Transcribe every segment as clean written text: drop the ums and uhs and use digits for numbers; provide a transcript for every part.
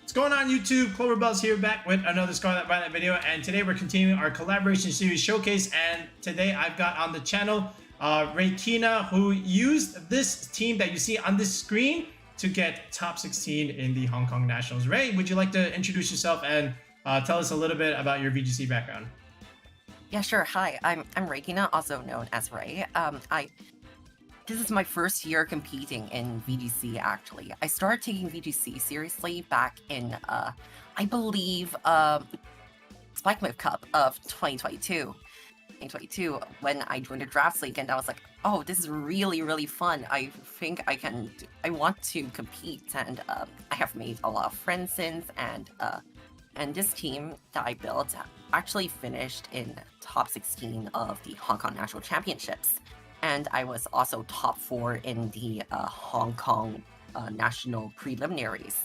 What's going on YouTube? Cloverbell's here back with another Scarlet Violet video, and today we're continuing our collaboration series showcase, and today I've got on the channel Reikina, who used this team that you see on this screen to get top 16 in the Hong Kong Nationals. Ray, would you like to introduce yourself and tell us a little bit about your VGC background? Yeah, sure. Hi, I'm Reikina, also known as Ray. This is my first year competing in VGC, actually. I started taking VGC seriously back in, I believe, Spike Move Cup of 2022. When I joined the Draft League, and I was like, oh, this is really, really fun. I think I want to compete, and I have made a lot of friends since, and this team that I built actually finished in top 16 of the Hong Kong National Championships. And I was also top 4 in the Hong Kong National Preliminaries.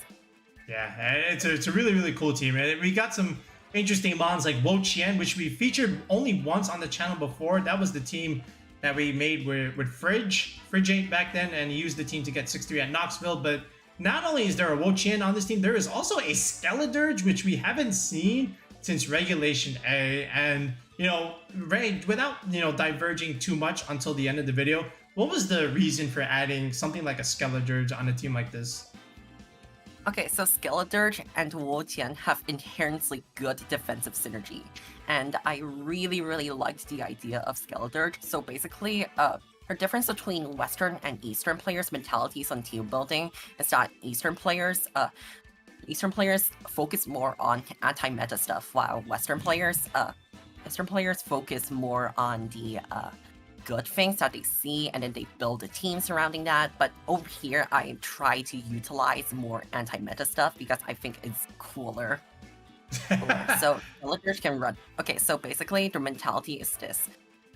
Yeah, it's a really, really cool team. And we got some interesting mons like Wo-Chien, which we featured only once on the channel before. That was the team that we made with Fridge 8 back then, and he used the team to get 6-3 at Knoxville. But not only is there a Wo-Chien on this team, there is also a Skeledirge, which we haven't seen since Regulation A. And you know, Ray, without, you know, diverging too much until the end of the video, what was the reason for adding something like a Skeledirge on a team like this? Okay, so Skeledirge and Wo-Chien have inherently good defensive synergy, and I really, really liked the idea of Skeledirge. So basically, the difference between Western and Eastern players' mentalities on team building is that Eastern players focus more on anti-meta stuff, while Western players focus more on the good things that they see, and then they build a team surrounding that. But over here, I try to utilize more anti-meta stuff because I think it's cooler. So Skeledirge can run. Okay, so basically, the mentality is this.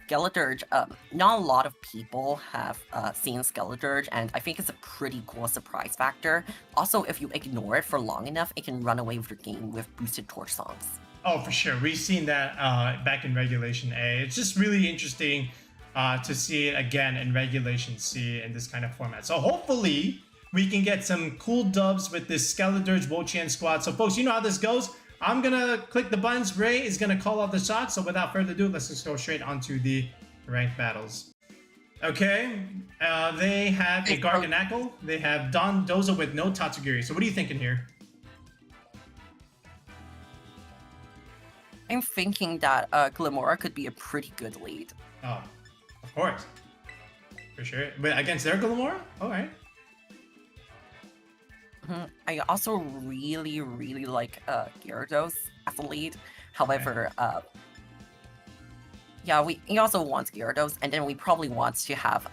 Skeledirge, not a lot of people have seen Skeledirge, and I think it's a pretty cool surprise factor. Also, if you ignore it for long enough, it can run away with your game with boosted torch songs. Oh, for sure. We've seen that back in Regulation A. It's just really interesting to see it again in Regulation C in this kind of format. So hopefully we can get some cool dubs with this Skeledirge Wo-Chien squad. So folks, you know how this goes. I'm going to click the buttons. Ray is going to call out the shots. So without further ado, let's just go straight onto the ranked battles. Okay. They have a Garganacl. They have Dondozo with no Tatsugiri. So what are you thinking here? I'm thinking that Glimmora could be a pretty good lead. Oh, of course. For sure. But against their Glimmora? Alright. I also really, really like Gyarados as a lead. However, yeah, he also wants Gyarados, and then we probably want to have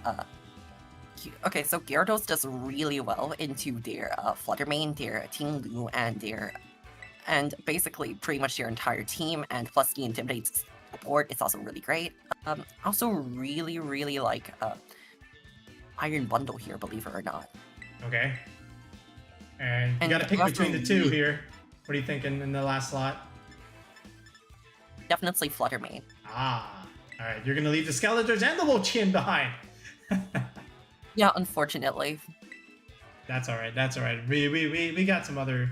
okay, so Gyarados does really well into their Flutter Mane, their Ting-Lu, and basically pretty much their entire team, and plus the Intimidate support is also really great. Also really, really like Iron Bundle here, believe it or not. Okay. And you gotta pick between the two here. What are you thinking in the last slot? Definitely Flutter Mane. Ah, alright. You're gonna leave the Skeledirge and the Wo-Chien behind. Yeah, unfortunately. That's alright, that's alright. We got some other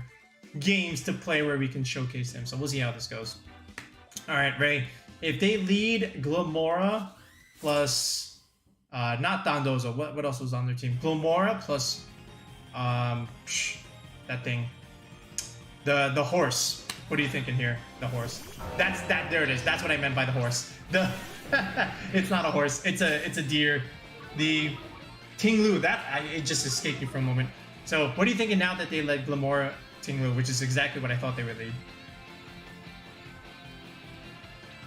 games to play where we can showcase them, so we'll see how this goes. Alright, Ray. If they lead Glimmora plus not Dondozo, what else was on their team? Glimmora plus that thing. The horse. What are you thinking here? The horse. There it is. That's what I meant by the horse. It's not a horse. It's a deer. The Ting-Lu. It just escaped me for a moment. So what are you thinking now that they led Glimmora Ting-Lu, which is exactly what I thought they would lead?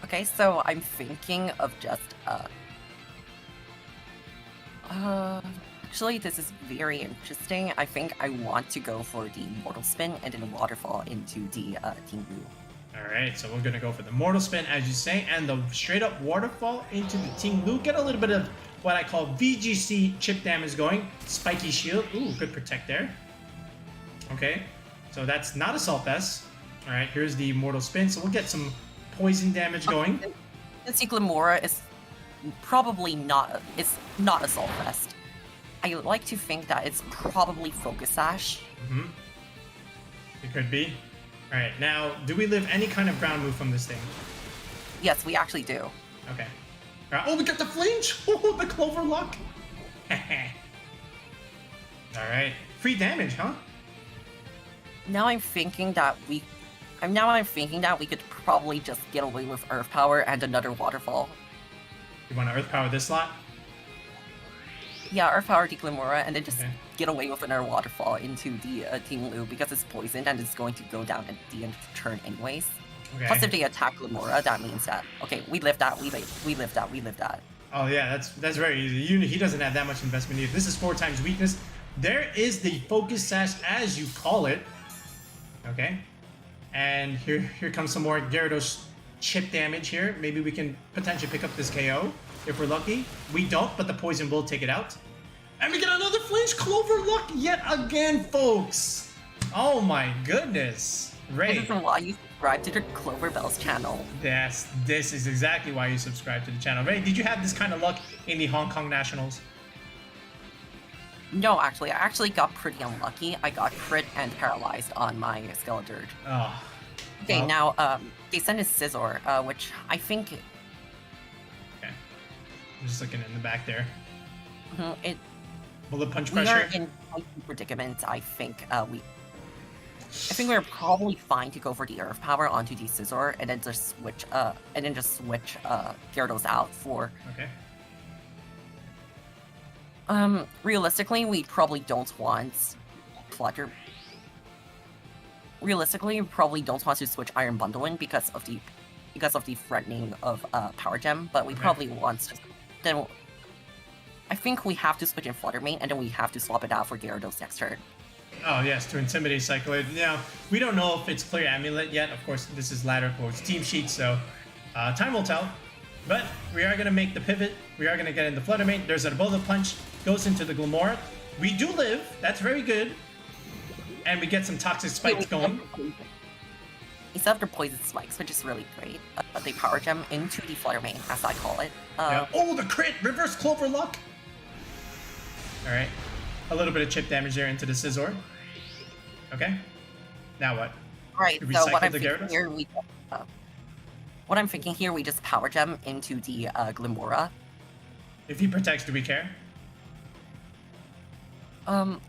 Okay, so I'm thinking of just actually, this is very interesting. I think I want to go for the Mortal Spin and then Waterfall into the Ting-Lu. Alright, so we're going to go for the Mortal Spin, as you say, and the straight up Waterfall into the Ting-Lu. Get a little bit of what I call VGC chip damage going. Spiky Shield. Ooh, good protect there. Okay, so that's not Assault Vest. Alright, here's the Mortal Spin, so we'll get some poison damage going. Since Glimmora is probably not Assault Vest, I like to think that it's probably Focus Sash. It could be. All right, now, do we live any kind of ground move from this thing? Yes, we actually do. Okay. All right. Oh, we got the flinch! Oh, the clover luck! All right. Free damage, huh? Now I'm thinking that we could probably just get away with Earth Power and another Waterfall. You want to Earth Power this slot? Yeah, Earth Power the Glimmora and then just get away with another Waterfall into the Ting-Lu because it's poisoned and it's going to go down at the end of the turn anyways. Okay. Plus, if they attack Glimmora, that means that okay, we live that. Oh yeah, that's very easy. He doesn't have that much investment either. This is 4 times weakness. There is the Focus Sash, as you call it. Okay. And here comes some more Gyarados chip damage here. Maybe we can potentially pick up this KO if we're lucky. We don't, but the poison will take it out. And we get another flinch Clover luck yet again, folks. Oh my goodness. Ray. This is why you subscribe to the Clover Bells channel. Yes, this is exactly why you subscribe to the channel. Ray, did you have this kind of luck in the Hong Kong Nationals? No, actually, I actually got pretty unlucky. I got crit and paralyzed on my Skeledirge. Oh. Okay, well. now, they sent a Scizor, which I think... Okay. I'm just looking in the back there. Bullet punch we pressure? are in a predicament, I think, I think we're probably fine to go for the Earth Power onto the Scizor, and then just switch, Gyarados out for... Okay. Realistically, we probably don't want Flutter. Realistically, we probably don't want to switch Iron Bundle in because of the threatening of Power Gem, but we probably want to. Then I think we have to switch in Flutter Mane, and then we have to swap it out for Gyarados next turn. Oh yes, to Intimidate Cycle. Now, we don't know if it's Clear Amulet yet. Of course, this is ladder quotes team sheet, so time will tell. But we are going to make the pivot. We are going to get in the Flutter Mane. There's a Bullet Punch. Goes into the Glimmora. We do live. That's very good. And we get some Toxic Spikes going. Instead of the Poison Spikes, which is really great, they Power Gem into the Flutter Mane, as I call it. Yeah. Oh, the crit! Reverse Clover luck! Alright. A little bit of chip damage there into the Scizor. Okay. Now what? Right, so what I'm thinking Gyarados? here, we just Power Gem into the Glimmora. If he protects, do we care?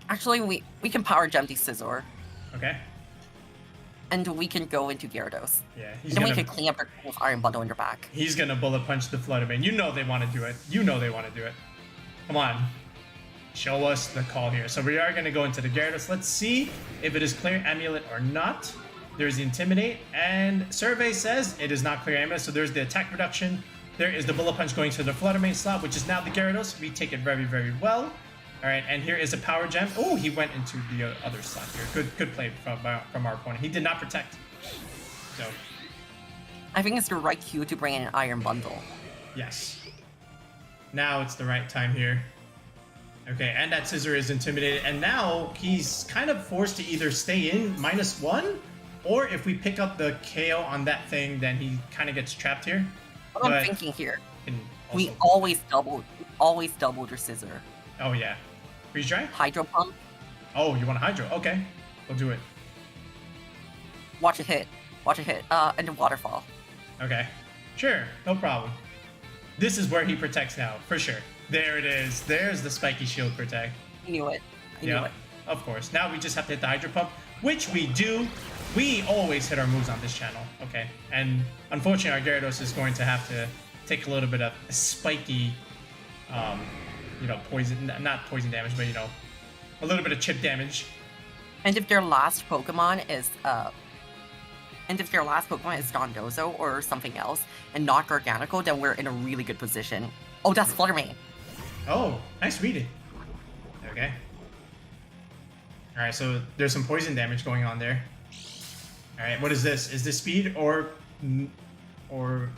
Actually, we can Power Gem the Scizor. Okay. And we can go into Gyarados. Yeah, we can clean up with Iron Bundle in their back. He's gonna Bullet Punch the Flutter Mane. You know they want to do it. Come on. Show us the call here. So we are gonna go into the Gyarados. Let's see if it is Clear Amulet or not. There's the Intimidate, and Survey says it is not Clear Amulet, so there's the attack reduction. There is the Bullet Punch going to the Flutter Mane slot, which is now the Gyarados. We take it very, very well. Alright, and here is a Power Gem. Oh, he went into the other slot here. Good play from our opponent. He did not protect. So. I think it's the right cue to bring in an Iron Bundle. Yes. Now it's the right time here. Okay, and that Scizor is intimidated, and now he's kind of forced to either stay in -1, or if we pick up the KO on that thing, then he kind of gets trapped here. What I'm thinking here, we also... always double your Scizor. Oh yeah. Freeze Dry? Hydro Pump. Oh, you want a Hydro? Okay, we'll do it. Watch it hit, and then Waterfall. Okay, sure, no problem. This is where he protects now, for sure. There it is. There's the Spiky Shield Protect. I knew it. I knew it. Of course. Now we just have to hit the Hydro Pump, which we do. We always hit our moves on this channel. Okay. And unfortunately, our Gyarados is going to have to take a little bit of spiky, poison, not poison damage, but, a little bit of chip damage. And if their last Pokemon is, Dondozo or something else, and not Garganacl, then we're in a really good position. Oh, that's Flutter Mane. Oh, nice reading. Okay. Alright, so there's some poison damage going on there. Alright, what is this? Is this speed or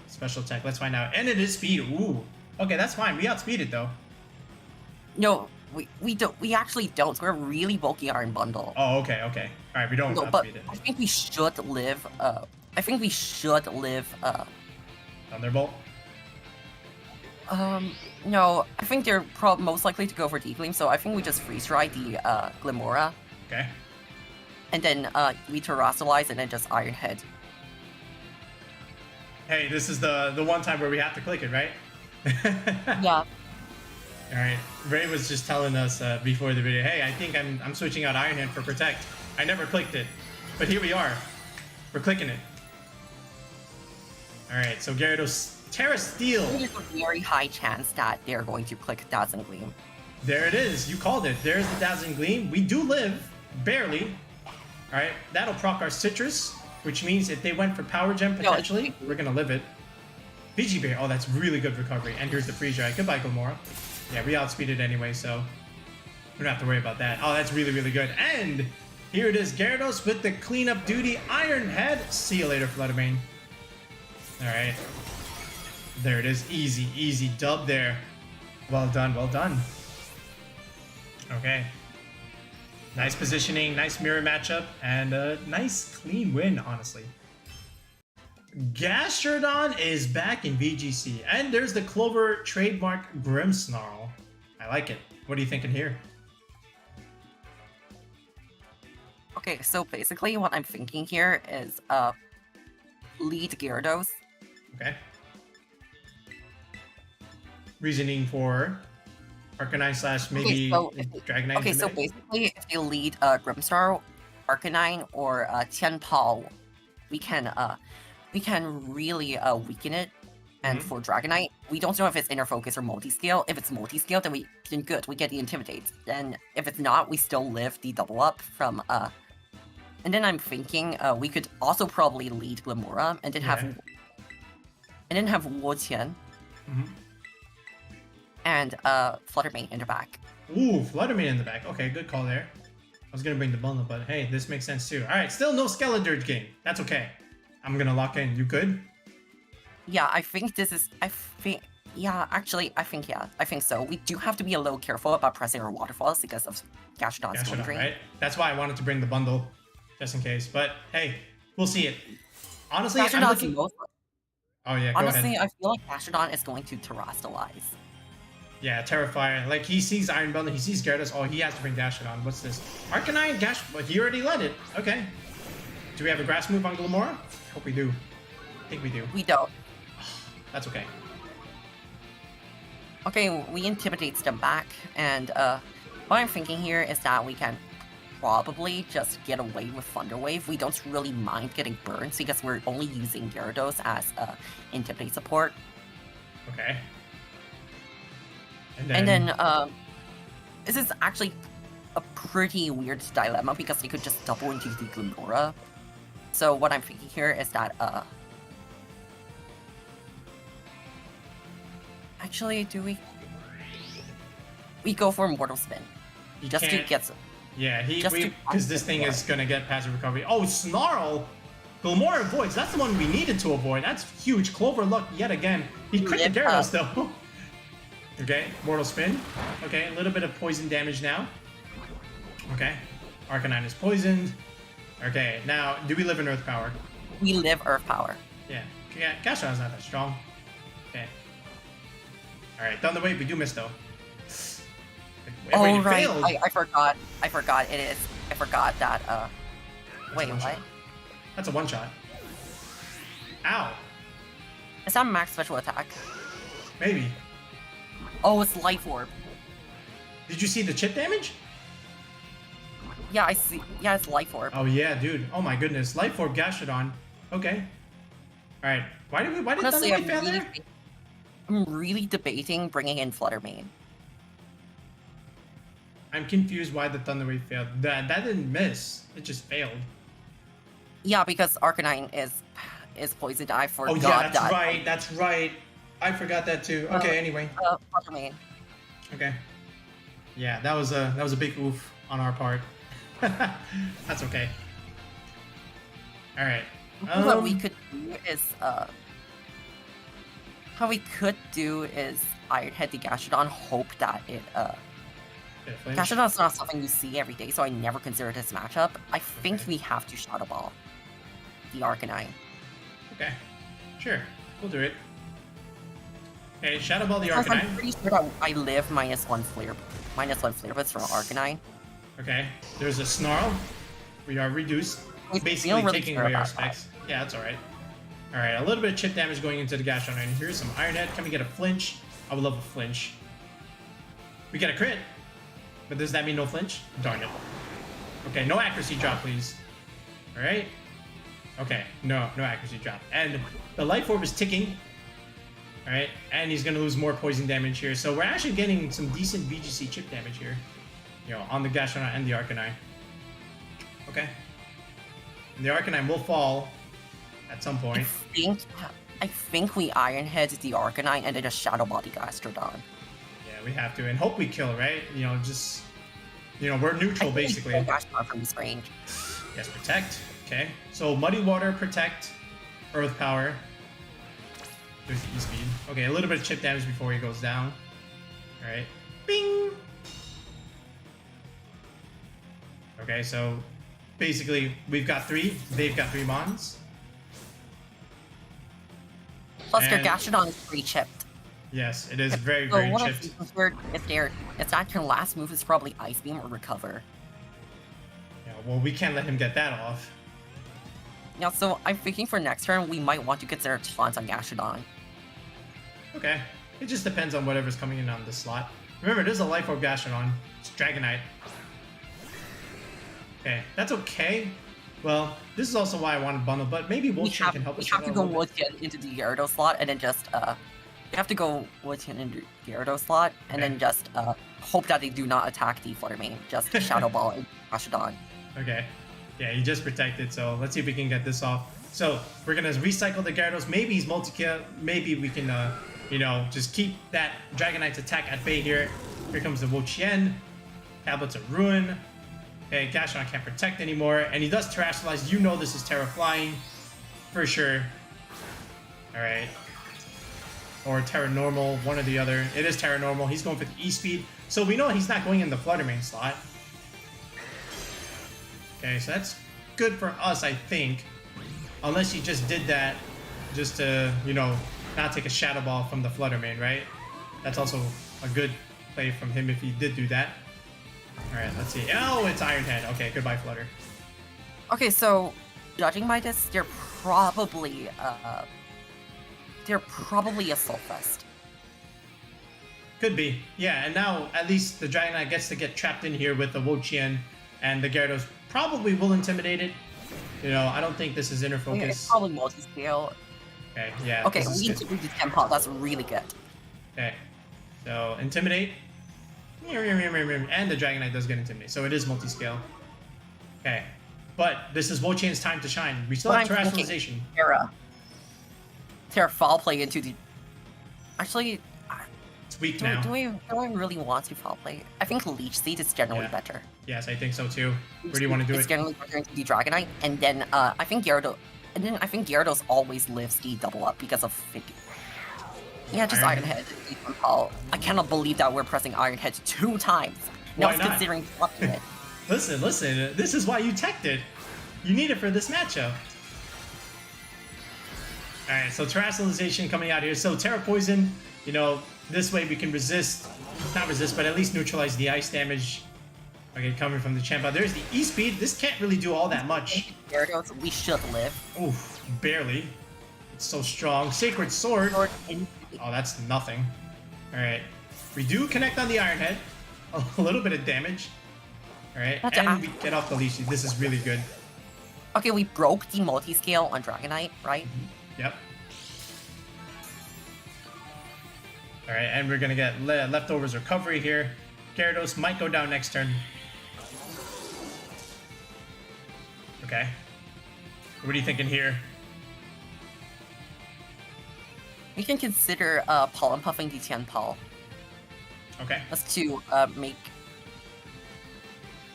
special attack? Let's find out. And it is speed. Ooh. Okay, that's fine. We outspeed it though. No, we don't. We actually don't. We're really bulky Iron Bundle. Oh, okay. Alright, we don't outspeed it. I think we should live. Thunderbolt? No, I think they're most likely to go for Deep Gleam, so I think we just freeze dry the Glimmora. Okay. and then we terrestrialize and then just Iron Head. Hey, this is the one time where we have to click it, right? Yeah. All right. Ray was just telling us before the video, hey, I think I'm switching out Iron Head for Protect. I never clicked it, but here we are. We're clicking it. All right. So Gyarados Terra Steel. There's a very high chance that they're going to click Dazzling Gleam. There it is. You called it. There's the Dazzling Gleam. We do live, barely. All right. That'll proc our Citrus, which means if they went for Power Gem potentially, we're gonna live it. Pidgey Bear. Oh, that's really good recovery. And here's the Freeze Dry. Goodbye, Glimmora. Yeah, we outspeeded anyway, so we don't have to worry about that. Oh, that's really, really good. And here it is, Gyarados with the cleanup duty. Iron Head. See you later, Flutter Mane. All right. There it is. Easy, easy dub there. Well done, well done. Okay. Nice positioning, nice mirror matchup, and a nice clean win, honestly. Gastrodon is back in VGC, and there's the Clover trademark Grimmsnarl. I like it. What are you thinking here? Okay, so basically what I'm thinking here is lead Gyarados. Okay. Reasoning for Arcanine slash maybe Dragonite. Okay, so basically if you lead Grimmsnarl, Arcanine, or Chien-Pao, we can really weaken it. And for Dragonite, we don't know if it's inner focus or multi-scale. If it's multi-scale, then good, we get the Intimidate. Then if it's not, we still live the double up from and then I'm thinking we could also probably lead Glimmora and then have Wo-Chien. And Flutter Mane in the back. Ooh, Flutter Mane in the back. Okay, good call there. I was gonna bring the bundle, but hey, this makes sense too. All right, still no Skeledirge game. That's okay. I'm gonna lock in. You good? Yeah, I think this is. Yeah, actually, I think so. We do have to be a little careful about pressing our waterfalls because of Gastrodon's Storm Drain. Right? That's why I wanted to bring the bundle, just in case. But hey, we'll see it. Honestly, I'm looking... Oh yeah, go Honestly, ahead. I feel like Gastrodon is going to terrestrialize. Yeah, Terrifier. Like, he sees Iron Bundle, he sees Gyarados. Oh, he has to bring Gastrodon. What's this? Arcanine, well, he already led it. Okay. Do we have a grass move on Glimmora? Hope we do. I think we do. We don't. That's okay. Okay, we intimidate them back, and what I'm thinking here is that we can probably just get away with Thunder Wave. We don't really mind getting burned because we're only using Gyarados as intimidate support. Okay. And then this is actually a pretty weird dilemma because they could just double into the Glimmora. So what I'm thinking here is that actually, do we go for Mortal Spin just to get some? Yeah, because this thing is gonna get passive recovery. Oh, Snarl! Glimmora avoids. That's the one we needed to avoid. That's huge. Clover luck yet again. He crit the Gyarados though. Okay, Mortal Spin. Okay, a little bit of poison damage now. Okay, Arcanine is poisoned. Okay, now, do we live in Earth Power? We live Earth Power. Yeah, Gastrodon's not that strong. Okay. Alright, down the way, we do miss though. Oh, right, I forgot it is. I forgot that, wait, what? That's a one-shot. Ow. Is that max special attack? Maybe. Oh, it's Life Orb. Did you see the chip damage? Yeah, I see. Yeah, it's Life Orb. Oh yeah, dude. Oh my goodness. Life Orb Gastrodon. Okay. Alright. Why did Honestly, Thunder Wave fail there? I'm really debating bringing in Flutter Mane. I'm confused why the Thunder Wave failed. That didn't miss. It just failed. Yeah, because Arcanine is poisoned. I forgot that. Oh yeah, that's right. That's right. I forgot that too. Okay, anyway. Flutter Mane. Okay. Yeah, that was a big oof on our part. That's okay. All right. What we could do is Iron Head the Gastrodon, hope that it Gastrodon's not something you see every day, so I never consider this matchup. I think we have to Shadow Ball the Arcanine. Okay. Sure. We'll do it. Okay, Shadow Ball the Arcanine. I'm pretty sure that I live -1 Flare Blitz from Arcanine. Okay. There's a Snarl. We are reduced. We Basically don't really taking care away our about that. specs. Yeah, that's alright. Alright, a little bit of chip damage going into the Gastrodon. And here's some Iron Head. Can we get a flinch? I would love a flinch. We get a crit. But does that mean no flinch? Darn it. Okay, no accuracy drop, please. Alright. Okay, no accuracy drop. And the Life Orb is ticking. Alright, and he's gonna lose more poison damage here. So we're actually getting some decent VGC chip damage here. You know, on the Gastrodon and the Arcanine. Okay. And the Arcanine will fall at some point. I think we Iron Head the Arcanine and then just Shadow Ball the Gastrodon. Yeah, we have to. And hope we kill, right? You know, just... You know, we're neutral, basically. Gastrodon from this range. Yes, protect. Okay. So, Muddy Water, protect. Earth Power. There's the E-Speed. Okay, a little bit of chip damage before he goes down. Alright. Bing! Okay, so... Basically, we've got 3. They've got 3 Mons. Plus, their Gastrodon is pre-chipped. Yes, it is very, So very what chipped. if it's actually your last move is probably Ice Beam or Recover. Yeah, well, we can't let him get that off. Yeah, so I'm thinking for next turn, we might want to consider Taunt on Gastrodon. Okay. It just depends on whatever's coming in on the slot. Remember, there's a Life Orb Gastrodon. It's Dragonite. Okay, that's okay. Well, this is also why I wanted Bundle, but maybe Wo-Chien can help us. We have to go Wo-Chien into the Gyarados slot and then just, we have to go Wo-Chien into Gyarados slot and then just, hope that they do not attack the Flutter Mane. Just Shadow Ball and Gastrodon. Okay. Yeah, he just protected, so let's see if we can get this off. So, we're gonna recycle the Gyarados. Maybe he's multi-kill. Maybe we can, you know, just keep that Dragonite's attack at bay here. Here comes the Wo-Chien. Tablets of Ruin. Okay, Gastrodon can't protect anymore. And he does Terrestrialize. You know this is Terra Flying. For sure. Alright. Or Terra Normal, one or the other. It is Terra Normal. He's going for the E-Speed. So we know he's not going in the Flutter Mane slot. Okay, so that's good for us, I think. Unless he just did that just to, you know, not take a Shadow Ball from the Flutter Mane, right? That's also a good play from him if he did do that. Alright, let's see. Oh, it's Iron Head. Okay, goodbye, Flutter. Okay, so judging by this, they're probably a Soulfest. Could be. Yeah, and now at least the Dragonite gets to get trapped in here with the Wo-Chien, and the Gyarados probably will intimidate it. You know, I don't think this is inner focus. Yeah, it's probably multi-scale. Okay, yeah. Okay, we need to do the Chien-Pao. That's really good. Okay, so intimidate. And the Dragonite does get intimidated, so it is multi-scale. Okay, but this is Wo-Chien's time to shine. We still have Terrestrialization. Terra Foul Play into the... Actually... It's weak now. Do we really want to Foul Play? I think Leech Seed is generally better. Yes, I think so too. Where do you want to do it? It's generally better into the Dragonite, and then I think Gyarados always lives the double up because of figure. Yeah, just Iron Head. I cannot believe that we're pressing Iron Head 2 times. Now Why not? Considering blocking it. Listen, this is why you teched it. You need it for this matchup. Alright, so Terrestrialization coming out here. So Terra Poison, you know, this way we can resist, not resist, but at least neutralize the ice damage. Okay, coming from the Chien-Pao. There's the E-Speed. This can't really do all that much. Gyarados, we should live. Oof, barely. It's so strong. Sacred Sword. Oh, that's nothing. Alright. We do connect on the Iron Head. A little bit of damage. Alright, and we get off the leech. This is really good. Okay, we broke the multi-scale on Dragonite, right? Yep. Alright, and we're gonna get Leftovers Recovery here. Gyarados might go down next turn. Okay. What are you thinking here? We can consider Pollen Puffing the Chien-Pao. Okay. Just to make...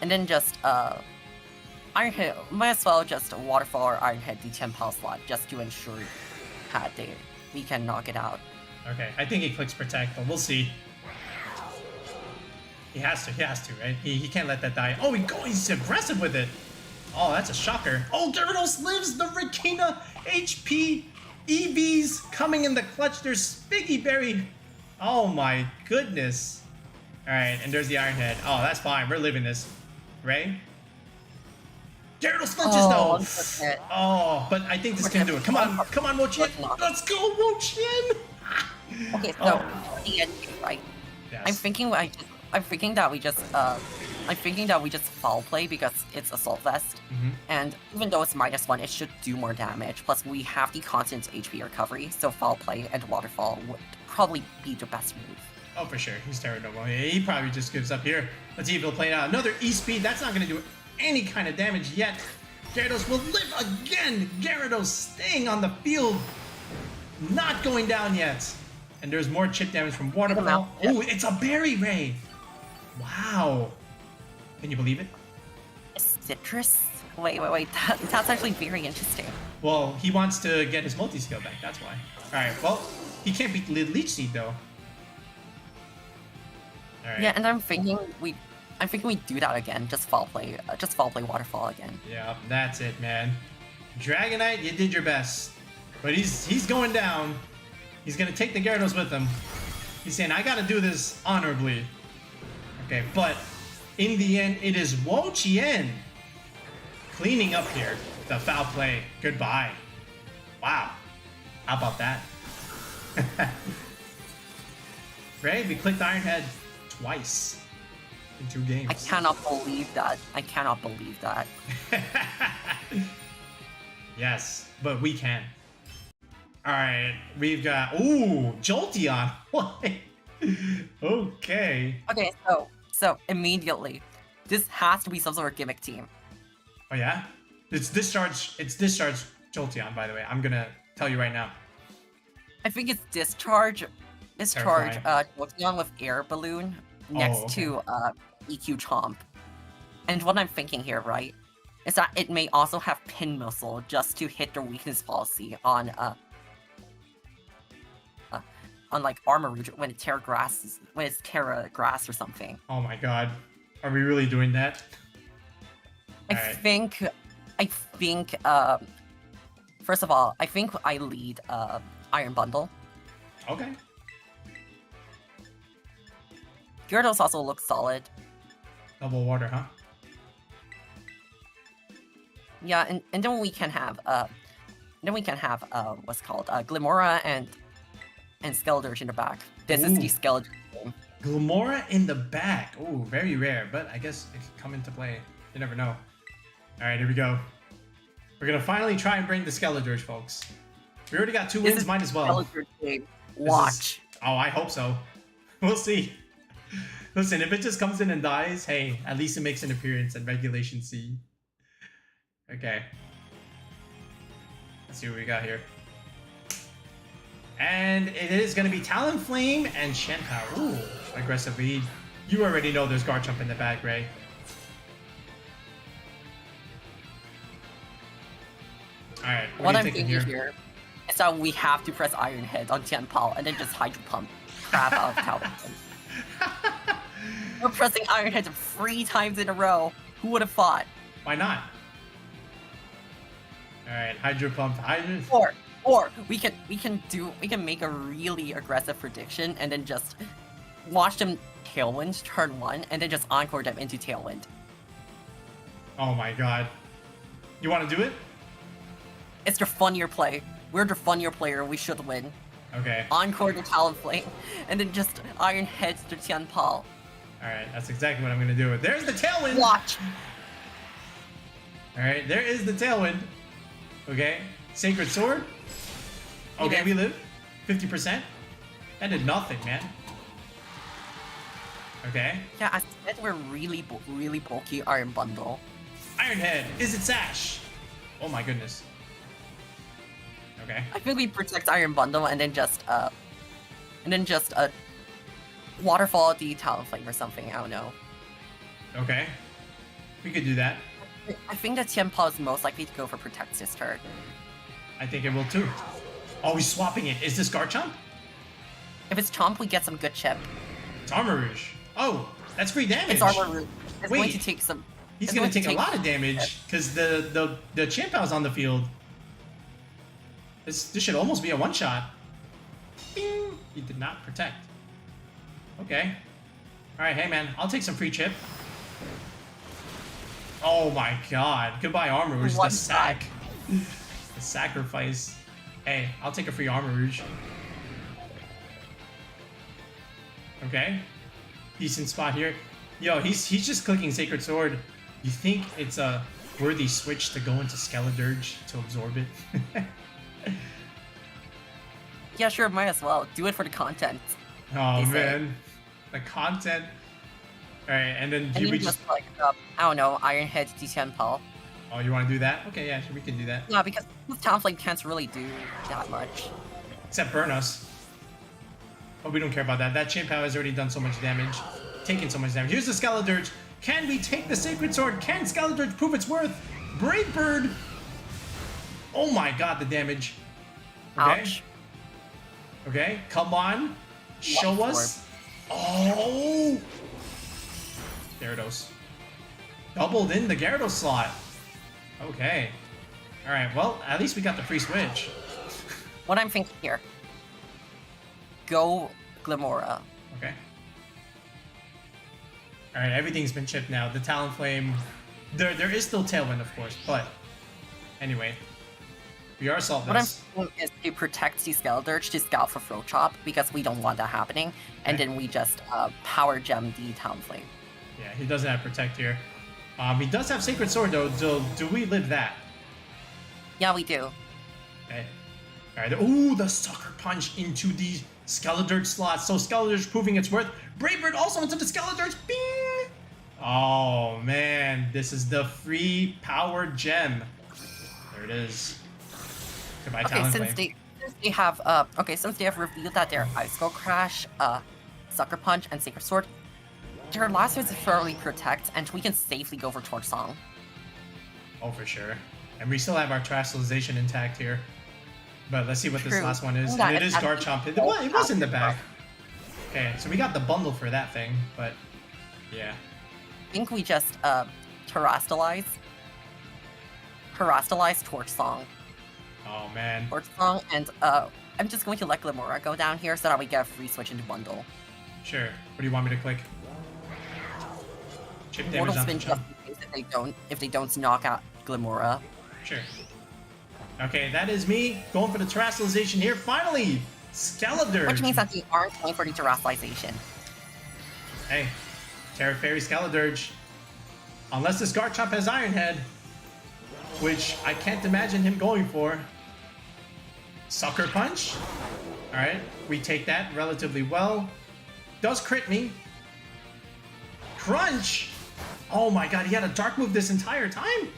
And then just Iron Head, might as well just Waterfall or Iron Head the Chien-Pao slot just to ensure that we can knock it out. Okay, I think he clicks Protect, but we'll see. He has to, right? He can't let that die. Oh, he's aggressive with it. Oh, that's a shocker. Oh, Gyarados lives the Reikina HP EVs coming in the clutch. There's Spiggy Berry. Oh my goodness. Alright, and there's the Iron Head. Oh, that's fine. We're living this. Ray? Gyarados flinches though. Unfortunate. Oh, but I think this can do it. Come on, come on, Wo-Chien. Let's go, Wo-Chien. Okay, so the end, right? Yes. I'm thinking that we just foul play because it's Assault Vest, and even though it's -1, it should do more damage. Plus, we have the constant HP recovery, so foul play and Waterfall would probably be the best move. Oh, for sure. He's terrible. He probably just gives up here. Let's see if he'll play it out. Another E-Speed. That's not going to do any kind of damage yet. Gyarados will live again. Gyarados staying on the field. Not going down yet. And there's more chip damage from Waterfall. Oh, it's a Berry Ray. Wow. Can you believe it? Citrus? Wait. That's actually very interesting. Well, he wants to get his multi-skill back. That's why. All right. Well, he can't beat the Leech Seed, though. All right. Yeah, and I'm thinking we do that again. Just foul play Waterfall again. Yeah, that's it, man. Dragonite, you did your best, but he's going down. He's gonna take the Gyarados with him. He's saying, I gotta do this honorably. Okay, but in the end, it is Wo-Chien cleaning up here. The foul play. Goodbye. Wow. How about that? Ray, we clicked Iron Head twice in 2 games. I cannot believe that. Yes, but we can. Alright, we've got... Ooh, Jolteon! Okay. Okay, so immediately, this has to be some sort of gimmick team. Oh yeah? It's discharge Jolteon, by the way. I'm gonna tell you right now. I think it's discharge Jolteon with air balloon next to EQ Chomp. And what I'm thinking here, right, is that it may also have Pin Missile just to hit the weakness policy on like Armarouge when it's Terra Grass or something. Oh my god. Are we really doing that? I think first of all, I think I lead Iron Bundle. Okay. Gyarados also looks solid. Double water, huh? Yeah, and then we can have what's called Glimmora and Skeledirge in the back. This is the Skeledirge game. Glimmora in the back. Oh, very rare, but I guess it could come into play. You never know. Alright, here we go. We're gonna finally try and bring the Skeledirge, folks. We already got 2 wins, might as well. Skeledirge game. Watch. Oh, I hope so. We'll see. Listen, if it just comes in and dies, hey, at least it makes an appearance at regulationC. Okay. Let's see what we got here. And it is going to be Talonflame and Chien-Pao. Ooh, aggressive lead. You already know there's Garchomp in the bag, Ray. Alright, what I'm thinking here is that we have to press Iron Head on Chien-Pao and then just Hydro Pump crap out of Talonflame. We're pressing Iron Head 3 times in a row. Who would have thought? Why not? Alright, Hydro Pump. Or we can make a really aggressive prediction and then just watch them Tailwind turn 1 and then just encore them into Tailwind. Oh my god. You want to do it? It's the funnier play. We're the funnier player, we should win. Okay. Encore to Talonflame, and then just Iron Heads to Chien-Pao. Alright, that's exactly what I'm gonna do. There's the Tailwind! Watch! Alright, there is the Tailwind. Okay, Sacred Sword. Okay, we live. 50%. That did nothing, man. Okay. Yeah, I said we're really bulky Iron Bundle. Iron Head, is it Sash? Oh my goodness. Okay. I think we protect Iron Bundle and then just waterfall the Talonflame or something. I don't know. Okay. We could do that. I think that Chien-Pao is most likely to go for Protect this turn. I think it will too. Oh, he's swapping it. Is this Garchomp? If it's Chomp, we get some good chip. It's Armarouge. Oh, that's free damage. It's Armarouge. It's going to take some. He's going to take a lot of damage because the Chien-Pao's on the field. This should almost be a one-shot. Bing! He did not protect. Okay. Alright, hey man, I'll take some free chip. Oh my god. Goodbye, Armarouge. One The sack. The sacrifice. Hey, I'll take a free Armarouge. Okay. Decent spot here. Yo, he's just clicking Sacred Sword. You think it's a worthy switch to go into Skeledirge to absorb it? Yeah, sure, might as well. Do it for the content. Oh man. The content. Alright, and then And we then just like, I don't know, Iron Head to Chien-Pao. Oh, you want to do that? Okay, yeah, sure, we can do that. Yeah, because Talonflame can't really do that much. Except burn us. But we don't care about that. That Chien-Pao has already done so much damage. Taken so much damage. Here's the Skeledirge. Can we take the Sacred Sword? Can Skeledirge prove its worth? Brave Bird! Oh my god, the damage. Okay. Ouch. Okay, come on. Show us. Oh! Gyarados. Doubled in the Gyarados slot. Okay. Alright, well, at least we got the free switch. What I'm thinking here. Go Glimmora. Okay. Alright, everything's been chipped now. The Talonflame... There is still Tailwind, of course, but... Anyway. We are solved What I'm this. thinking is to protect the Skeledirge to scout for Throat Chop, because we don't want that happening, and then we just Power Gem the Talonflame. Yeah, he doesn't have Protect here. He does have Sacred Sword, though. Do we live that? Yeah, we do. Okay. Alright, ooh, the Sucker Punch into the Skeledirge slot. So Skeledirge proving its worth. Brave Bird also into the Skeledirge. Bing! Oh, man. This is the free Power Gem. There it is. Goodbye, Okay, Talonflame. since they have revealed that they're Ice Skull Crash, Sucker Punch, and Sacred Sword, their last is thoroughly Protect, and we can safely go for Torch Song. Oh, for sure. And we still have our Terastallization intact here. But let's see what this True. last one is. Yeah, And it is it's Garchomp. It was in the back. Okay, so we got the bundle for that thing, but yeah. I think we just Terastallize Torch Song. Oh man. Torch Song, and I'm just going to let Glimmora go down here so that we get a free switch into Bundle. Sure. What do you want me to click? Chip damage Mortal on Spin the just jump. in case if they don't knock out Glimmora. Sure. Okay, that is me going for the Terastallization here. Finally! Skeledirge! Which means that they aren't going for the Terastallization. Hey, Terra Fairy Skeledirge. Unless this Garchomp has Iron Head, which I can't imagine him going for. Sucker Punch. Alright, we take that relatively well. Does crit me. Crunch! Oh my god, he had a dark move this entire time?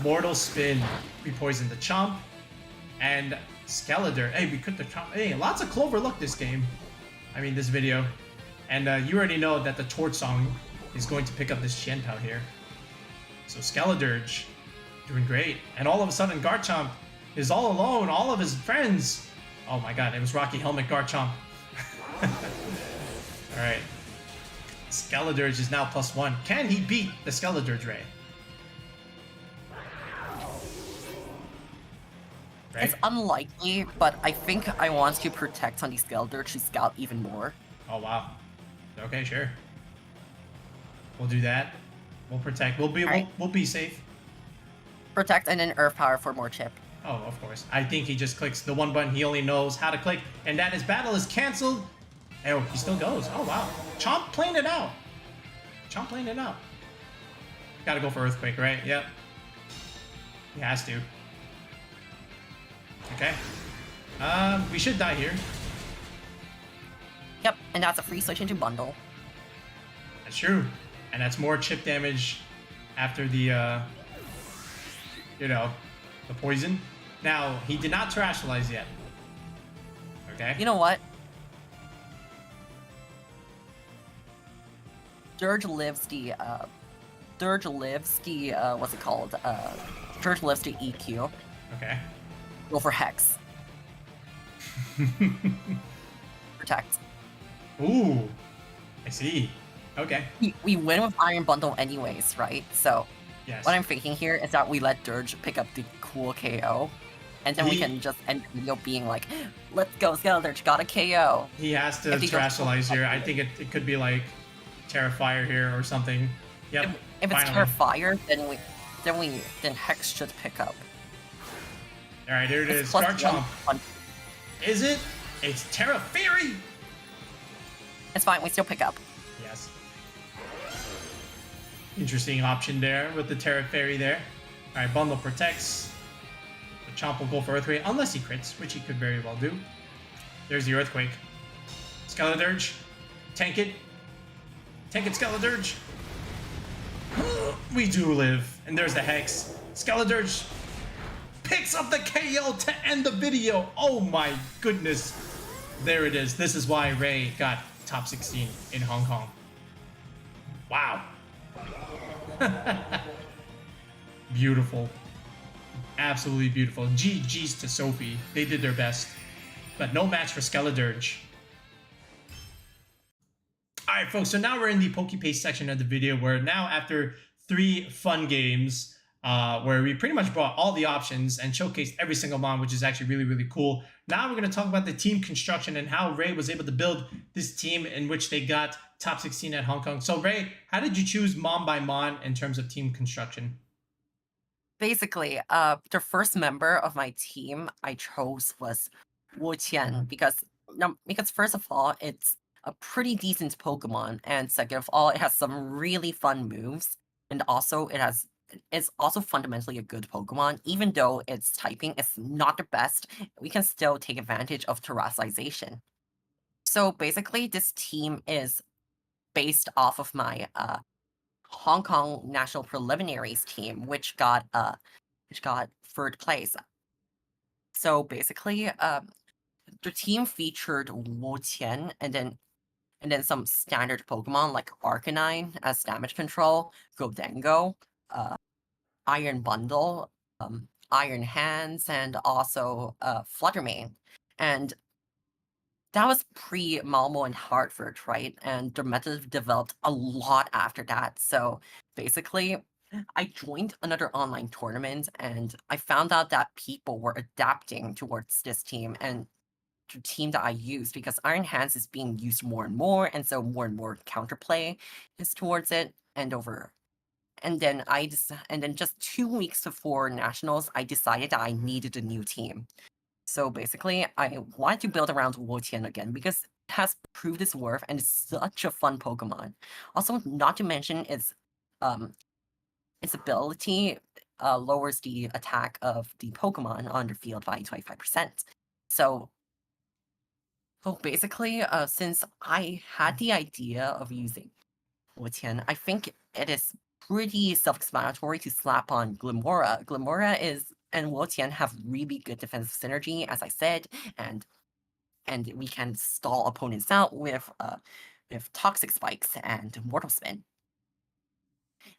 Mortal Spin. We poisoned the Chomp. And Skeledirge. Hey, we crit the Chomp. Hey, lots of Clover luck this game. I mean, this video. And you already know that the Torch Song is going to pick up this Chien-Pao here. So Skeledirge, doing great. And all of a sudden, Garchomp is all alone, all of his friends. Oh my god, it was Rocky Helmet Garchomp. Alright. Skeledirge is now +1. Can he beat the Skeledirge Ray? Right? It's unlikely, but I think I want to protect on the Skeledirge to scout even more. Oh wow. Okay, sure. We'll do that. We'll protect. We'll be safe. Protect and then Earth Power for more chip. Oh, of course. I think he just clicks the one button he only knows how to click, and that is battle is canceled. Oh, he still goes. Oh wow. Chomp playing it out. Chomp playing it out. Gotta go for Earthquake, right? Yep. He has to. Okay. We should die here. Yep, and that's a free switch into Bundle. That's true. And that's more chip damage after the, you know, the poison. Now, he did not Terastallize yet. Okay? You know what? Dirge lives the, what's it called? Dirge lives the EQ. Okay. Go for Hex. Protect. Ooh. I see. Okay. We win with Iron Bundle anyways, right? So, Yes. what I'm thinking here is that we let Dirge pick up the cool KO, and then we can just end the video being like, let's go, Skeledirge got a KO. He has to If he doesn't- Terastallize here. I think it could be like Terrafire here or something. Yep. If it's Finally. Terra Fire, then Hex should pick up. All right, there it is. Garchomp. Is it? It's Terra Fairy. It's fine. We still pick up. Yes. Interesting option there with the Terra Fairy there. All right, Bundle protects. The Chomp will go for Earthquake unless he crits, which he could very well do. There's the Earthquake. Skeledirge. Tank it. Tank it, Skeledirge. We do live. And there's the Hex. Skeledirge picks up the KO to end the video. Oh my goodness. There it is. This is why Ray got top 16 in Hong Kong. Wow. Beautiful. Absolutely beautiful. GG's to Sophie. They did their best. But no match for Skeledirge. Alright folks, so now we're in the Pokepaste section of the video where now after 3 fun games where we pretty much brought all the options and showcased every single mon, which is actually really, really cool. Now we're going to talk about the team construction and how Ray was able to build this team in which they got top 16 at Hong Kong. So Ray, how did you choose mon by mon in terms of team construction? Basically, the first member of my team I chose was Wo-Chien because first of all, it's a pretty decent Pokemon, and second of all, it has some really fun moves, and also it's also fundamentally a good Pokemon. Even though its typing is not the best, we can still take advantage of terrestrialization. So basically, this team is based off of my Hong Kong National Preliminaries team, which got 3rd place. So basically, the team featured Wo-Chien and then some standard Pokemon like Arcanine as damage control, Gholdengo, Iron Bundle, Iron Hands, and also Flutter Mane. And that was pre-Malmo and Hartford, right? And the method developed a lot after that. So basically, I joined another online tournament and I found out that people were adapting towards this team and the team that I used because Iron Hands is being used more and so more and more counterplay is towards it and then just 2 weeks before nationals, I decided that I needed a new team. So basically, I wanted to build around Wo-Chien again because it has proved its worth and it's such a fun Pokemon. Also, not to mention its ability lowers the attack of the Pokemon on the field by 25%. So basically, since I had the idea of using Wo-Chien, I think it is pretty self-explanatory to slap on Glimmora. Glimmora and Wo-Chien have really good defensive synergy, as I said, and we can stall opponents out with Toxic Spikes and Mortal Spin.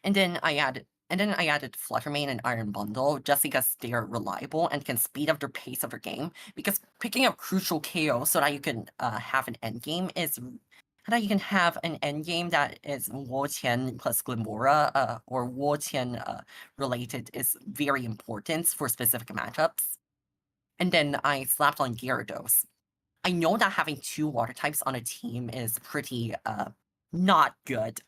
And then I added Flutter Mane and Iron Bundle just because they are reliable and can speed up the pace of their game. Because picking up crucial KO so that you can have an endgame that is Wo-Chien plus Glimmora or Wo-Chien related is very important for specific matchups. And then I slapped on Gyarados. I know that having 2 water types on a team is pretty not good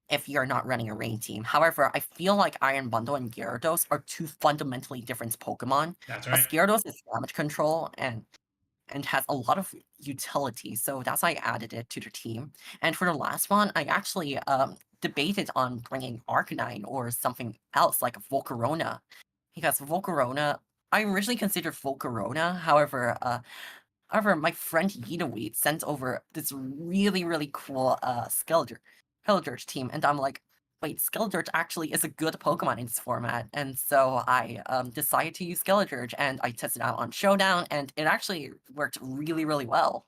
if you're not running a rain team. However, I feel like Iron Bundle and Gyarados are 2 fundamentally different Pokemon. That's right. Gyarados is damage control and has a lot of utility, so that's why I added it to the team. And for the last one, I actually debated on bringing Arcanine or something else like Volcarona, because Volcarona, I originally considered Volcarona, however, my friend Yinaweed sent over this really, really cool Skeledirge team, and I'm like, wait, Skeledirge actually is a good Pokemon in this format, and so I decided to use Skeledirge, and I tested it out on Showdown, and it actually worked really, really well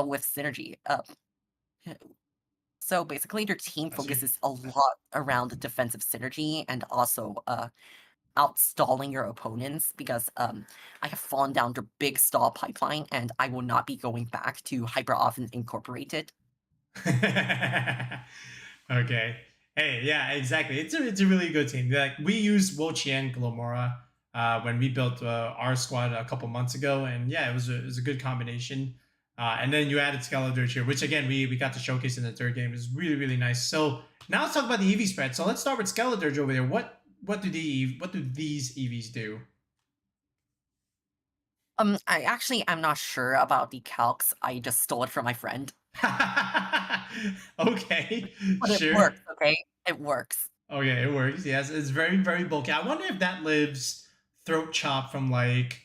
with synergy. So basically, their team focuses a lot around defensive synergy and also outstalling your opponents because I have fallen down the big stall pipeline, and I will not be going back to Hyper Often Incorporated. Okay. Hey, yeah, exactly. It's a really good team. Like we used Wo-Chien Glimmora when we built our squad a couple months ago, and yeah, it was a good combination. And then you added Skeledirge here, which again we got to showcase in the third game. Is really really nice. So now let's talk about the EV spread. So let's start with Skeledirge over there. What do these EVs do? I actually am not sure about the calcs. I just stole it from my friend. Okay, But it sure. works, okay? It works. Okay, it works. Yes, it's very very bulky. I wonder if that lives throat chop from like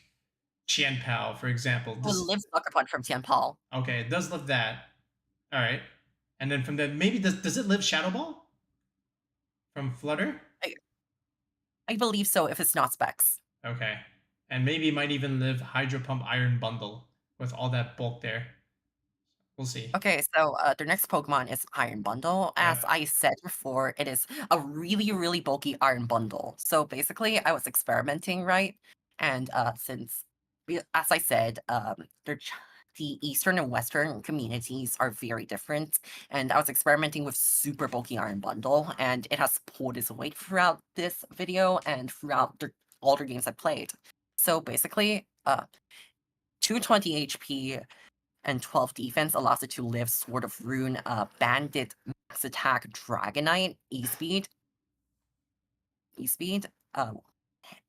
Chien-Pao, for example. It This lives Sucker Punch from Chien-Pao. okay, it does live that. All right, and then from then maybe does it live Shadow Ball from Flutter? I, I believe so if it's not specs. Okay, and maybe it might even live Hydro Pump Iron Bundle with all that bulk there. We'll see. Okay, so the next Pokemon is Iron Bundle. As Yep. I said before, it is a really, really bulky Iron Bundle. So basically, I was experimenting, right? And as I said, the Eastern and Western communities are very different. And I was experimenting with super bulky Iron Bundle, and it has pulled its weight throughout this video and throughout all the games I played. So basically, 220 HP and 12 defense allows it to live Sword of Rune, Bandit, Max Attack, Dragonite, E-Speed,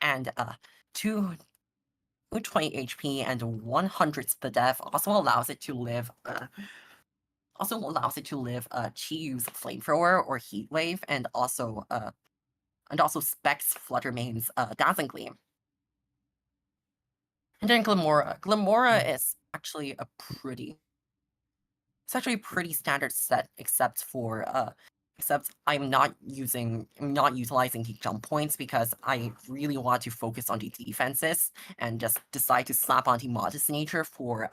and 220 HP and 100 Spadef also allows it to live Chiyu's Flamethrower or Heat Wave, and also Specs Flutter Mane's Dazzling Gleam. And then Glimmora. Glimmora is actually a pretty standard set, except I'm not utilizing the jump points because I really want to focus on the defenses and just decide to slap on the modest nature for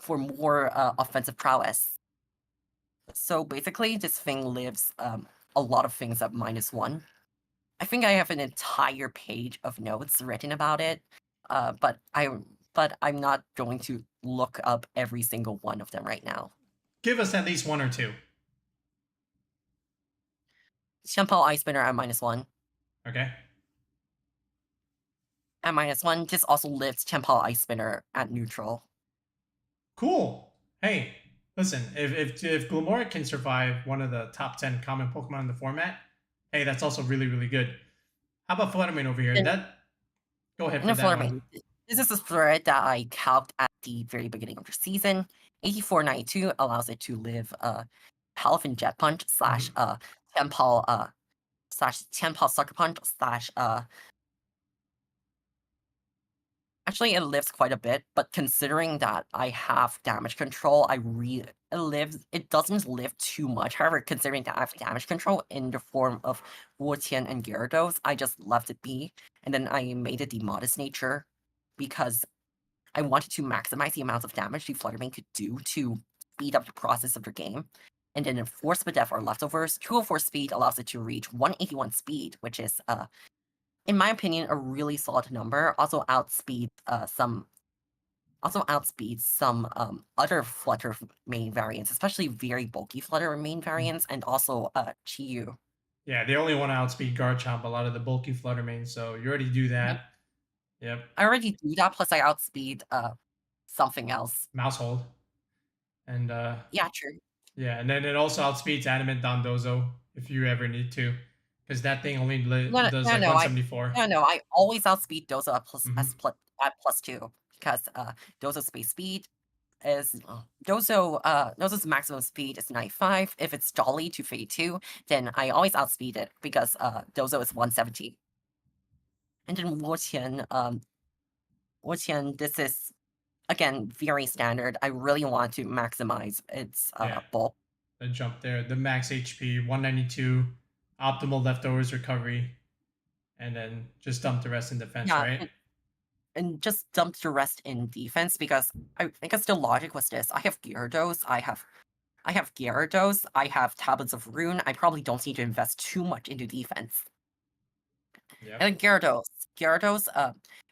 more offensive prowess. So basically, this thing lives a lot of things at -1. I think I have an entire page of notes written about it, but I'm not going to look up every single one of them right now. Give us at least one or two. Chien-Pao Ice Spinner at -1. Okay. At -1, this also lives Chien-Pao Ice Spinner at neutral. Cool. Hey, listen, if Glimmora can survive one of the top 10 common Pokemon in the format, hey, that's also really, really good. How about Flutter Mane over here? Go ahead for that one. This is a spread that I calced at the very beginning of the season. 8492 allows it to live Palafin Jet Punch slash Chien-Pao Sucker Punch slash actually, it lives quite a bit, but considering that I have damage control, it doesn't live too much. However, considering that I have damage control in the form of Wo-Chien and Gyarados, I just left it be, and then I made it the modest nature because I wanted to maximize the amount of damage the Flutter Mane could do to speed up the process of the game. And then 4 Spadef are leftovers. 204 speed allows it to reach 181 speed, which is in my opinion, a really solid number. Also outspeeds some other Flutter Mane variants, especially very bulky Flutter Mane variants, and also Chiyu. Yeah, they only want to outspeed Garchomp, a lot of the bulky Flutter Mane, so you already do that. Yep. I already do that, plus I outspeed something else. Mousehold. And yeah, true. Yeah, and then it also outspeeds Animate Dondozo if you ever need to. Because that thing only does like 174. I always outspeed Dozo at +2 because Dozo's base speed is Dozo's maximum speed is 95. If it's Jolly to Fade 2, then I always outspeed it because Dozo is 170. And then Wo-Chien, this is again very standard. I really want to maximize its bulk. The jump there, the max HP 192. Optimal leftovers recovery, and then just dump the rest in defense, right? And just dump the rest in defense because I guess the logic was this: I have Gyarados, I have Gyarados, I have Tablets of Rune. I probably don't need to invest too much into defense. Yep. And Gyarados,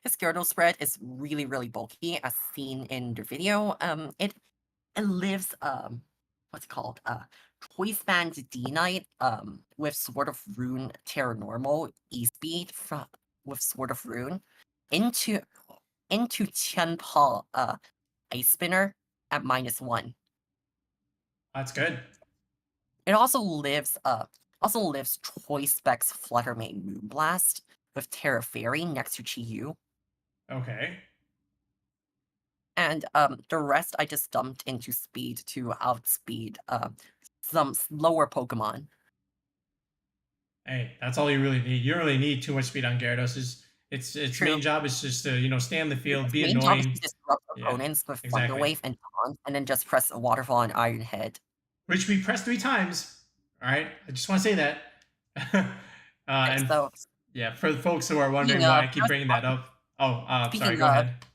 his Gyarados spread is really really bulky, as seen in the video. It lives what's it called? Choice Band D-Knight with Sword of Rune Terra Normal E-Speed with Sword of Rune into Chien-Pao Ice Spinner at -1. That's good. It also lives Choice Specs Flutter Mane Moonblast with Terra Fairy next to Chi-Yu. Okay. And the rest I just dumped into speed to outspeed some slower Pokemon. Hey, that's all you really need. You don't really need too much speed on Gyarados. Its main True. job is just to, you know, stay in the field, Its be main job is annoying. to disrupt Yeah, opponents with Thunder exactly. Wave and Taunt, and then just press a Waterfall on Iron Head. Which we pressed 3 times. All right, I just want to say that. And So, yeah, for the folks who are wondering speaking why of, I keep bringing that up. Oh, sorry, speaking go of, ahead.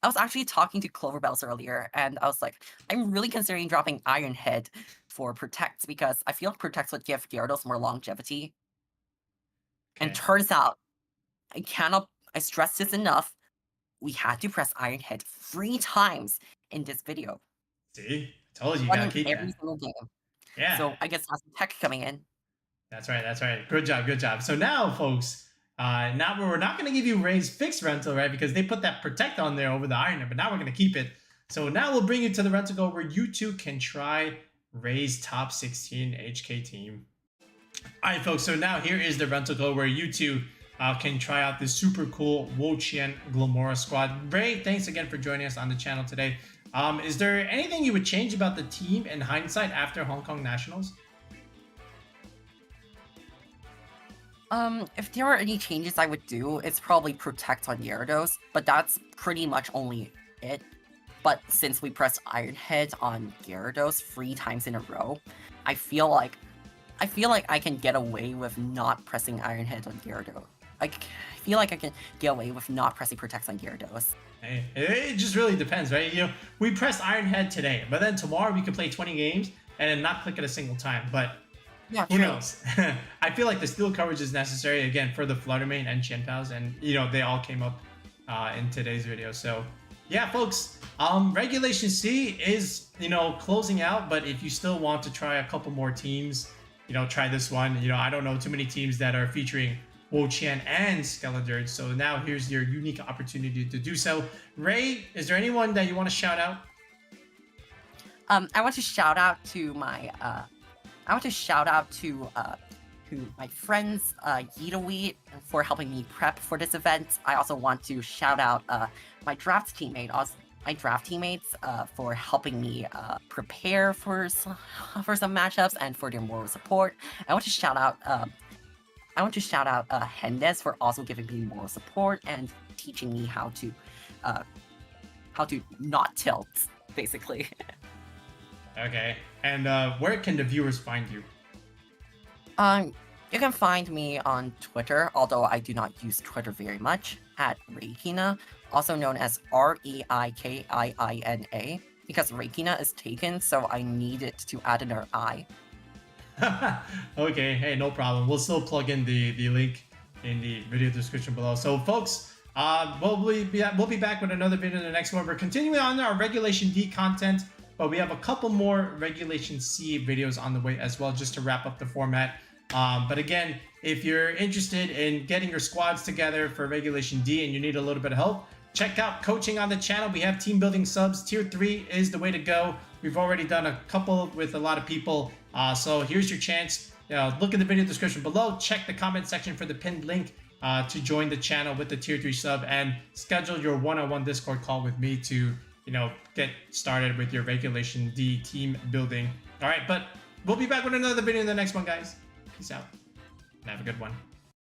I was actually talking to Cloverbells earlier, and I was like, I'm really considering dropping Iron Head for Protect because I feel like Protect would give Gyarados more longevity. And Okay. turns out, I stress this enough, we had to press Iron Head 3 times in this video. See, I told you, you One gotta in keep every that. single game. Yeah. So I guess that's tech coming in. That's right. That's right. Good job. Good job. So now, folks, now we're not going to give you Ray's fixed rental, right? Because they put that protect on there over the Iron, but now we're going to keep it. So now we'll bring you to the rental go where you two can try Ray's top 16 HK team. All right, folks. So now here is the rental go where you two can try out this super cool Wo-Chien Glimmora squad. Ray, thanks again for joining us on the channel today. Is there anything you would change about the team in hindsight after Hong Kong Nationals? If there are any changes I would do, it's probably Protect on Gyarados, but that's pretty much only it. But since we pressed Iron Head on Gyarados 3 times in a row, I feel like I can get away with not pressing Iron Head on Gyarados. I feel like I can get away with not pressing Protect on Gyarados. Hey, it just really depends, right? You know, we pressed Iron Head today, but then tomorrow we could play 20 games and not click it a single time. But Yeah, who true. knows? I feel like the steel coverage is necessary again for the Flutter Mane and Chien-Paos, and you know they all came up in today's video. So yeah, folks, regulationC is, you know, closing out, but if you still want to try a couple more teams, you know, try this one. You know, I don't know too many teams that are featuring Wo-Chien and Skeledirge. So now here's your unique opportunity to do so. Ray, is there anyone that you want to shout out? I want to shout out to my my friends Yeetawee for helping me prep for this event. I also want to shout out my draft teammates for helping me prepare for some matchups and for their moral support. I want to shout out Hendes for also giving me moral support and teaching me how to not tilt, basically. Okay, and where can the viewers find you? You can find me on Twitter, although I do not use Twitter very much, at Reikina, also known as Reikiina, because Reikina is taken, so I needed to add another I. Okay, hey, no problem. We'll still plug in the link in the video description below. So, folks, we'll be back with another video in the next one. We're continuing on our Regulation D content, but we have a couple more Regulation C videos on the way as well, just to wrap up the format. But again, if you're interested in getting your squads together for Regulation D and you need a little bit of help, check out coaching on the channel. We have team building subs. Tier 3 is the way to go. We've already done a couple with a lot of people. So here's your chance. Look at the video description below. Check the comment section for the pinned link to join the channel with the Tier 3 sub and schedule your one-on-one Discord call with me to, you know, get started with your Regulation D team building. All right, but we'll be back with another video in the next one, guys. Peace out and have a good one.